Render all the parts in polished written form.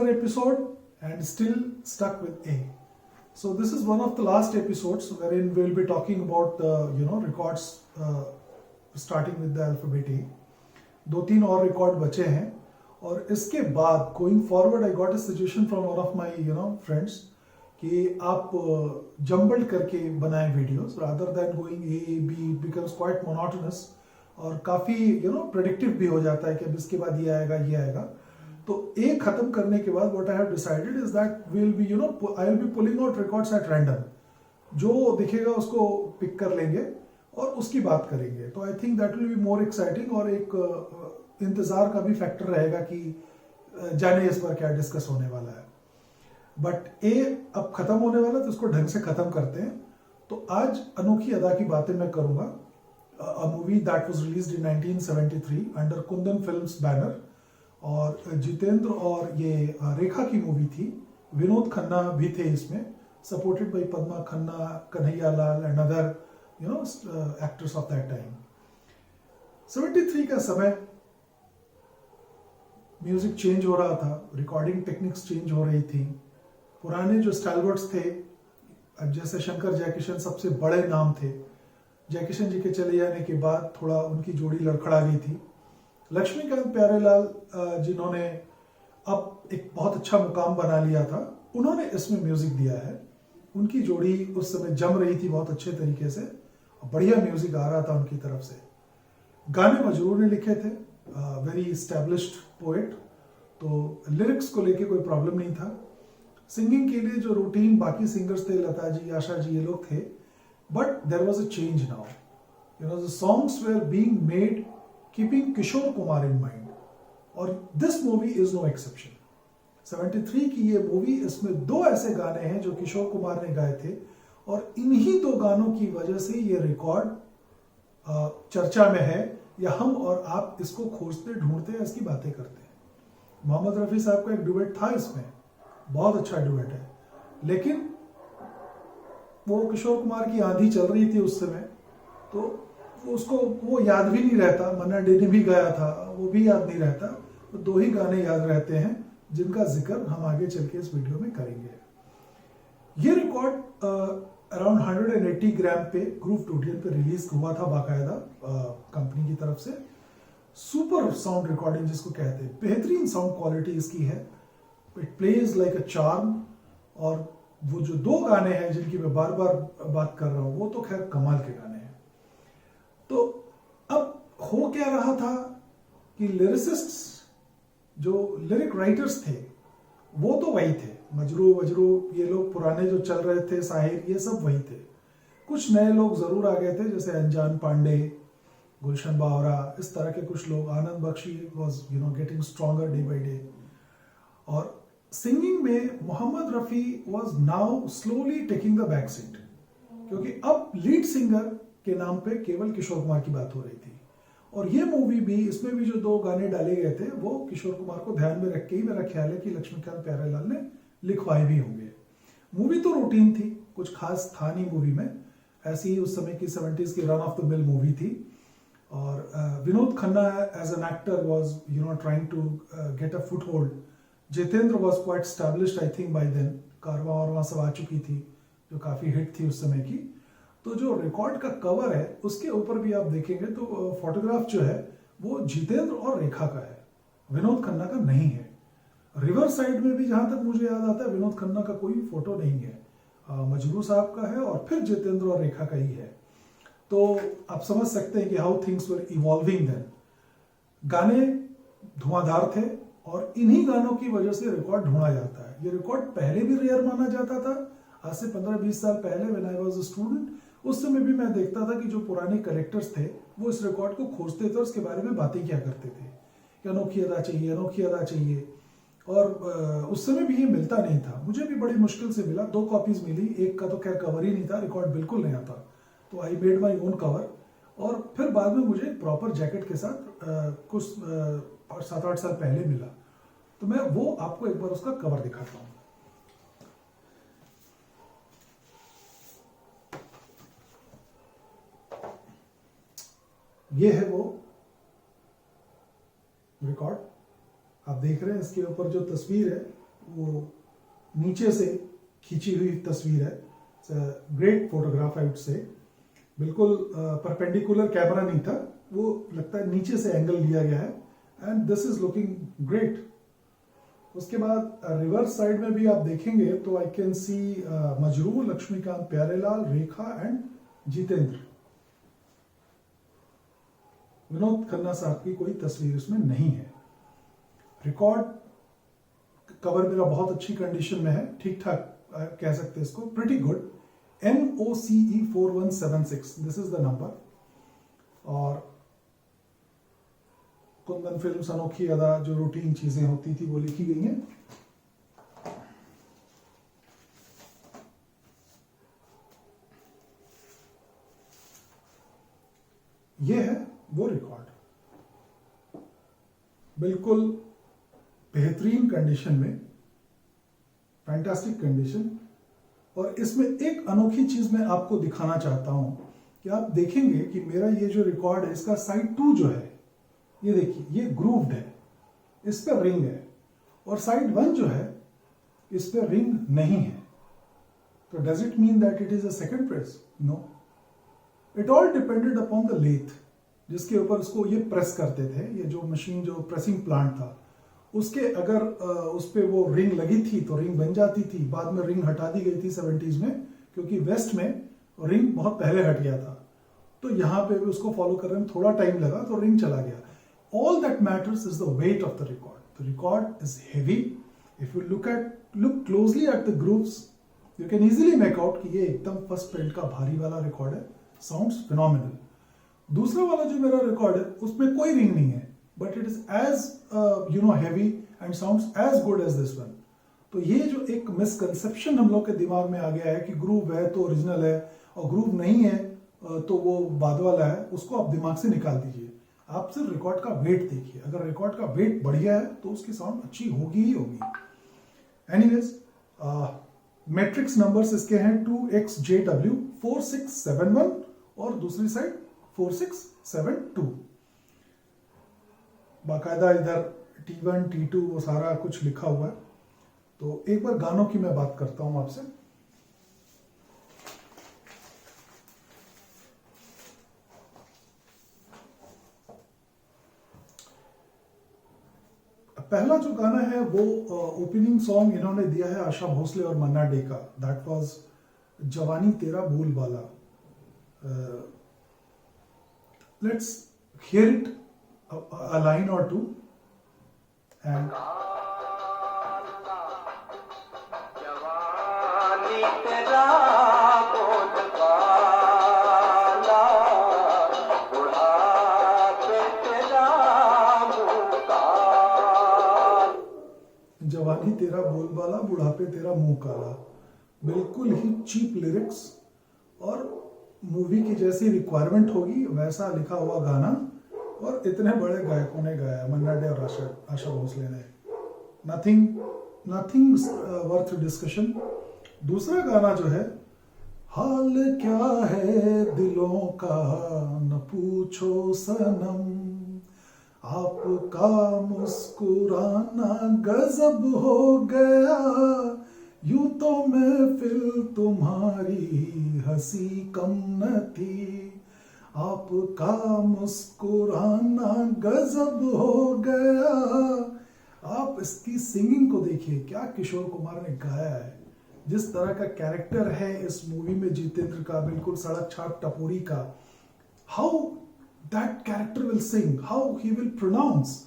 another episode and still stuck with A. So this is one of the last episodes wherein we'll be talking about the records starting with the alphabet A. 2-3 और record बचे हैं और इसके बाद going forward I got a suggestion from one of my friends कि आप jumbled करके बनाएं videos rather than going A B becomes quite monotonous और काफ़ी प्रेडिक्टिव भी हो जाता है कि अब इसके बाद ये आएगा तो ए खत्म करने के बाद what I have decided is that will be I will be pulling out records at random जो दिखेगा उसको पिक कर लेंगे और उसकी बात करेंगे तो I think that will be more exciting और एक इंतजार का भी फैक्टर रहेगा कि जाने इस पर क्या डिस्कस होने वाला है बट ए अब खत्म होने वाला तो इसको ढंग से खत्म करते हैं तो आज अनोखी अदा की बातें मैं करूंगा a movie that was released in 1973 under Kundan films banner और जितेंद्र और ये रेखा की मूवी थी विनोद खन्ना भी थे इसमें supported by Padma Khanna Kanhaiya Lal and other actors of that time 73 का समय म्यूजिक चेंज हो रहा था रिकॉर्डिंग टेक्निक्स चेंज हो रही थी पुराने जो स्टाइलवर्ड्स थे जैसे शंकर जयकिशन सबसे बड़े नाम थे जयकिशन जी के चले जाने के बाद थोड़ा उनकी जोड़ी लड़खड़ा गई थी लक्ष्मीकांत प्यारेलाल जिन्होंने अब एक बहुत अच्छा मुकाम बना लिया था उन्होंने इसमें म्यूजिक दिया है उनकी जोड़ी उस समय जम रही थी बहुत अच्छे तरीके से बढ़िया म्यूजिक आ रहा था उनकी तरफ से गाने मजरूर ने लिखे थे वेरी एस्टैब्लिश्ड पोएट तो लिरिक्स को लेके कोई प्रॉब्लम नहीं था सिंगिंग के लिए जो रूटीन बाकी सिंगर्स थे लता जी आशा जी ये लोग थे but there was a change now the songs were being made keeping Kishore Kumar in mind और this movie is no exception 73 की ये मूवी इसमें 2 ऐसे गाने हैं जो किशोर कुमार ने गाए थे और इन्हीं 2 गानों की वजह से ये रिकॉर्ड चर्चा में है या हम और आप इसको खोजते ढूंढते हैं इसकी बातें करते हैं मोहम्मद रफी साहब का एक डुएट था इसमें बहुत अच्छा डुएट है लेकिन वो किशोर कुमार की आंधी चल रही थी उस समय तो उसको वो याद भी नहीं रहता मन्ना डे ने भी गाया था वो भी याद नहीं रहता तो 2 ही गाने याद रहते हैं जिनका जिक्र हम आगे चल के इस वीडियो में करेंगे ये रिकॉर्ड अराउंड 180 ग्राम पे ग्रूव टूटियन पे रिलीज हुआ था बाकायदा कंपनी की तरफ से सुपर साउंड रिकॉर्डिंग जिसको कहते हैं बेहतरीन साउंड क्वालिटी इसकी है it plays like a charm और वो जो 2 गाने हैं जिनकी मैं बार बार बात कर रहा हूं वो तो खैर कमाल के गाने हैं तो अब हो क्या रहा था कि लिरिसिस्ट्स जो लिरिक राइटर्स थे वो तो वही थे मजरू ये लोग पुराने जो चल रहे थे साहिर ये सब वही थे कुछ नए लोग जरूर आ गए थे जैसे अनजान पांडे गुलशन बावरा इस तरह के कुछ लोग Anand Bakshi was getting stronger day by day और सिंगिंग में Mohammed Rafi was now slowly taking the back seat क्योंकि अब लीड सिंगर के नाम पे केवल किशोर कुमार की बात हो रही थी और ये मूवी भी इसमें भी जो 2 गाने डाले गए थे वो किशोर कुमार को ध्यान में रख के ही मेरा ख्याल है कि लक्ष्मीकांत प्यारेलाल ने लिखवाए भी होंगे मूवी तो रूटीन थी कुछ खास था नहीं मूवी में ऐसी ही उस समय की 70s की run of the mill movie थी और Vinod Khanna as an actor was trying to get a foothold Jitendra was quite established I think by then Caravan और सब आ चुकी थी जो काफी हिट थी उस समय की तो जो रिकॉर्ड का कवर है उसके ऊपर भी आप देखेंगे तो फोटोग्राफ जो है वो जितेंद्र और रेखा का है विनोद खन्ना का नहीं है रिवर साइड में भी जहां तक मुझे याद आता है विनोद खन्ना का कोई फोटो नहीं है मजरू साहब का है और फिर जितेंद्र और रेखा का ही है तो आप समझ सकते हैं कि how things were evolving then गाने धुआंधार थे और इन्हीं गानों की वजह से रिकॉर्ड ढूंढा जाता है ये रिकॉर्ड पहले भी रेयर माना जाता था आज से 15-20 साल पहले when I was a student उस समय भी मैं देखता था कि जो पुराने कलेक्टर्स थे वो इस रिकॉर्ड को खोजते थे और उसके बारे में बातें क्या करते थे कि अनोखी अदा चाहिए और उस समय भी ये मिलता नहीं था मुझे भी बड़ी मुश्किल से मिला 2 कॉपीज मिली एक का तो खैर कवर ही नहीं था रिकॉर्ड बिल्कुल नहीं आता तो I made my own cover और फिर बाद में मुझे प्रॉपर जैकेट के साथ कुछ 7-8 साल पहले मिला तो मैं वो आपको एक बार उसका कवर दिखाता हूं ये है वो रिकॉर्ड आप देख रहे हैं इसके ऊपर जो तस्वीर है वो नीचे से खींची हुई तस्वीर है, great photograph I would say. बिल्कुल परपेंडिकुलर कैमरा नहीं था, वो लगता है नीचे से एंगल लिया गया है, and this is looking great. उसके बाद रिवर्स साइड में भी आप देखेंगे तो I can see Majrooh, Laxmikant Pyarelal, Rekha and Jitendra. Vinod Khanna साहब की कोई तस्वीर इसमें नहीं है। रिकॉर्ड कवर मेरा बहुत अच्छी कंडीशन में है, ठीक ठाक कह सकते हैं इसको, pretty good. NOCE 4176, this is the number. और कुंदन फिल्म्स, अनोखी अदा, जो रूटीन चीजें होती थी वो लिखी गई हैं। ये है वो रिकॉर्ड, बिल्कुल बेहतरीन कंडीशन में, फैंटास्टिक कंडीशन। और इसमें एक अनोखी चीज मैं आपको दिखाना चाहता हूं कि आप देखेंगे कि मेरा ये जो रिकॉर्ड है, इसका साइड 2 जो है, ये देखिए, ये ग्रूव्ड है, इस पर रिंग है, और साइड 1 जो है इस पर रिंग नहीं है। तो does it mean that it is a second press? No, it all depended upon the lathe जिसके ऊपर उसको ये प्रेस करते थे। ये जो मशीन, जो प्रेसिंग प्लांट था, उसके अगर उस पे वो रिंग लगी थी तो रिंग बन जाती थी। बाद में रिंग हटा दी गई थी 70s में, क्योंकि वेस्ट में रिंग बहुत पहले हट गया था। तो यहाँ पे भी उसको फॉलो करने में थोड़ा टाइम लगा, तो रिंग चला गया। All that matters is the weight of the record. The record is heavy. If you look closely at the grooves, you can easily make out कि ये एकदम फर्स्ट प्रिंट का भारी वाला रिकॉर्ड है। Sounds phenomenal. दूसरा वाला जो मेरा रिकॉर्ड है उसमें कोई रिंग नहीं है, but it is as heavy and sounds as good as this one. तो ये जो एक मिसकंसेप्शन हम लोग के दिमाग में आ गया है कि ग्रूव है तो ओरिजिनल है, और ग्रूव नहीं है तो वो बाद वाला है, उसको आप दिमाग से निकाल दीजिए। आप सिर्फ रिकॉर्ड का वेट देखिए, अगर रिकॉर्ड का वेट बढ़िया है तो उसकी साउंड अच्छी होगी ही होगी। एनीवेज, मैट्रिक्स नंबर्स इसके हैं 2XJW 4671 और दूसरी साइड 4672। बाकायदा इधर T1 T2 वो सारा कुछ लिखा हुआ है। तो एक बार गानों की मैं बात करता हूं आपसे। पहला जो गाना है वो ओपनिंग सॉन्ग इन्होंने दिया है आशा भोसले और मन्ना डे का। दैट वाज जवानी तेरा बोलबाला। Let's hear it a line or two and जवानी तेरा बोलबाला, बुढ़ापे तेरा मुंह काला। बिल्कुल ही चीप लिरिक्स और मूवी की जैसी रिक्वायरमेंट होगी वैसा लिखा हुआ गाना, और इतने बड़े गायकों ने गाया, मन्ना डे और आशा भोसले ने। Nothing worth discussion. दूसरा गाना जो है, हाल क्या है दिलों का न पूछो सनम, आपका मुस्कुराना गजब हो गया, यूं तो महफिल तुम्हारी हंसी कम न थी, आपका मुस्कुराना गजब हो गया। आप इसकी सिंगिंग को देखिए, क्या किशोर कुमार ने गाया है। जिस तरह का कैरेक्टर है इस मूवी में जितेंद्र का, बिल्कुल सड़क छाप टपोरी का, how that character will sing, how he will pronounce,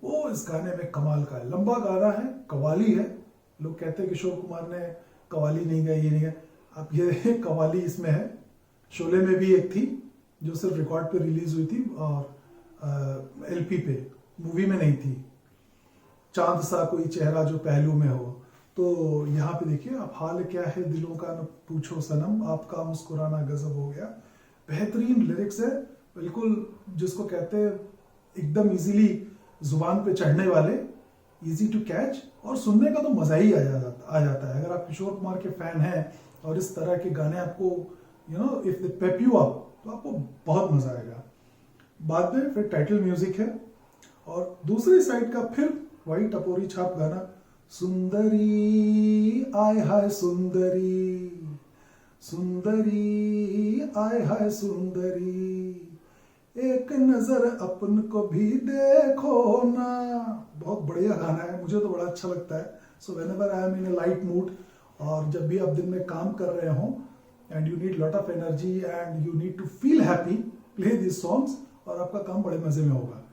वो इस गाने में कमाल का है। लंबा गाना है, कवाली है। लोग कहते हैं किशोर कुमार ने कवाली नहीं गाई, ये नहीं गाई। अब ये कवाली इसमें है। शोले में भी एक थी जो सिर्फ रिकॉर्ड पे रिलीज हुई थी और LP पे, मूवी में नहीं थी। चांद सा कोई चेहरा जो पहलू में हो। तो यहाँ पे देखिए, आप हाल क्या है दिलों का न पूछो सनम, आपका मुस्कुराना गजब हो गया। बेहतरीन लिरिक्स है, बिल्कुल जिसको कहते हैं एकदम इजीली जुबान पे चढ़ने वाले, इजी टू कैच, और सुनने का तो मजा ही आ जाता है। अगर आप किशोर कुमार के फैन हैं और इस तरह के गाने आपको if they Pep you up, तो आपको बहुत मजा आएगा। बाद में फिर टाइटल म्यूजिक है और दूसरी साइड का फिर वही टपोरी छाप गाना, सुंदरी आय हाय सुंदरी, सुंदरी आय हाय सुंदरी, एक नजर अपन को भी देखो ना। बहुत बढ़िया गाना है, मुझे तो बड़ा अच्छा लगता है। So whenever I am in A light mood, और जब भी आप दिन में काम कर रहे हो and you need lot of energy and you need to feel happy, play this songs और आपका काम बड़े मजे में होगा।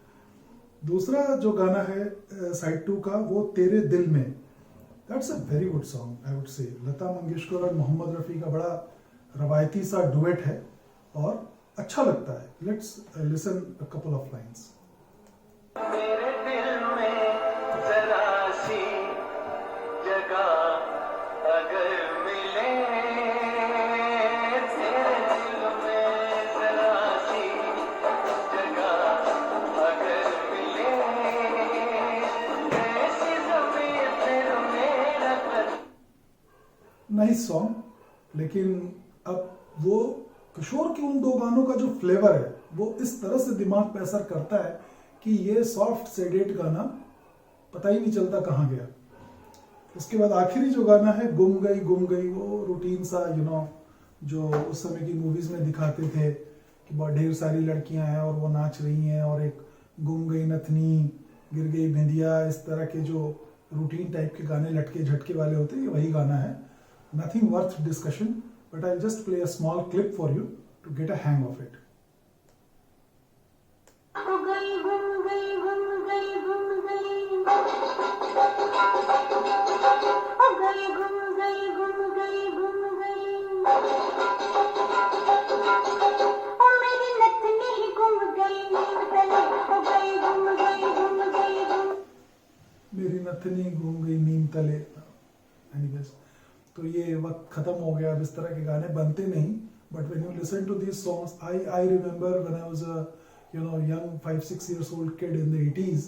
दूसरा जो गाना है साइड 2 का, वो तेरे दिल में, that's a very good song I would say. Lata Mangeshkar और मोहम्मद रफ़ी का बड़ा रवायती सा डुएट है और अच्छा लगता है। Let's listen a couple of lines. मेरे दिल में जरा सी जगह अगर मिले, तेरे दिल में जरा सी जगह अगर मिले, ऐसी ज़मीं फिर मेरा कर। नाइस सॉन्ग, लेकिन अब वो किशोर के उन 2 गानों का जो फ्लेवर है वो इस तरह से दिमाग पे असर करता है कि ये सॉफ्ट सेडेट गाना पता ही नहीं चलता कहाँ गया। उसके बाद आखिरी जो गाना है गुम गई, वो रूटीन सा जो उस समय की मूवीज में दिखाते थे कि बहुत ढेर सारी लड़कियां हैं और वो नाच रही हैं और एक गुम गई नथनी, गिर गई बिंदिया, इस तरह के जो रूटीन टाइप के गाने लटके झटके वाले होते हैं, वही गाना है। Nothing worth discussion, but I'll just play a small clip for you to get a hang of it. मेरी नथनी घूम गई नीम तले। Anyways, तो ये वक्त खत्म हो गया, अब इस तरह के गाने बनते नहीं। But when you listen to these songs, I remember when I was a young 5-6 years old kid in the 80s,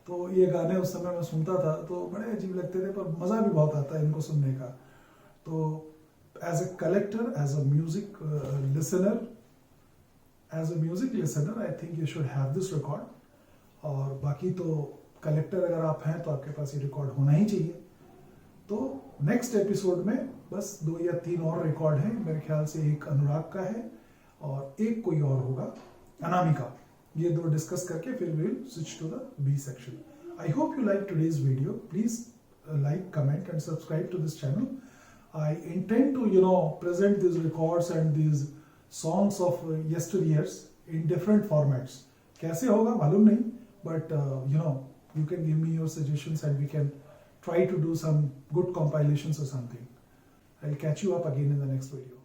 तो ये गाने उस समय मैं सुनता था तो बड़े अजीब लगते थे, पर मज़ा भी बहुत आता है इनको सुनने का। तो as a collector, as a music listener I think you should have this record. और बाकी तो कलेक्टर अगर आप हैं तो आपके पास ये रिकॉर्ड होना ही चाहिए। तो नेक्स्ट एपिसोड में बस 2 या 3 और रिकॉर्ड हैं मेरे ख्याल से। एक अनुराग का है और एक कोई और होगा अनामिका। ये 2 डिस्कस करके फिर will switch to the B section. I hope you like today's video. Please like, comment and subscribe to this channel. I intend to present these records and these songs of yesteryears in different formats. कैसे होगा मालूम नहीं, but you can give me your suggestions and we can try to do some good compilations or something. I'll catch you up again in the next video.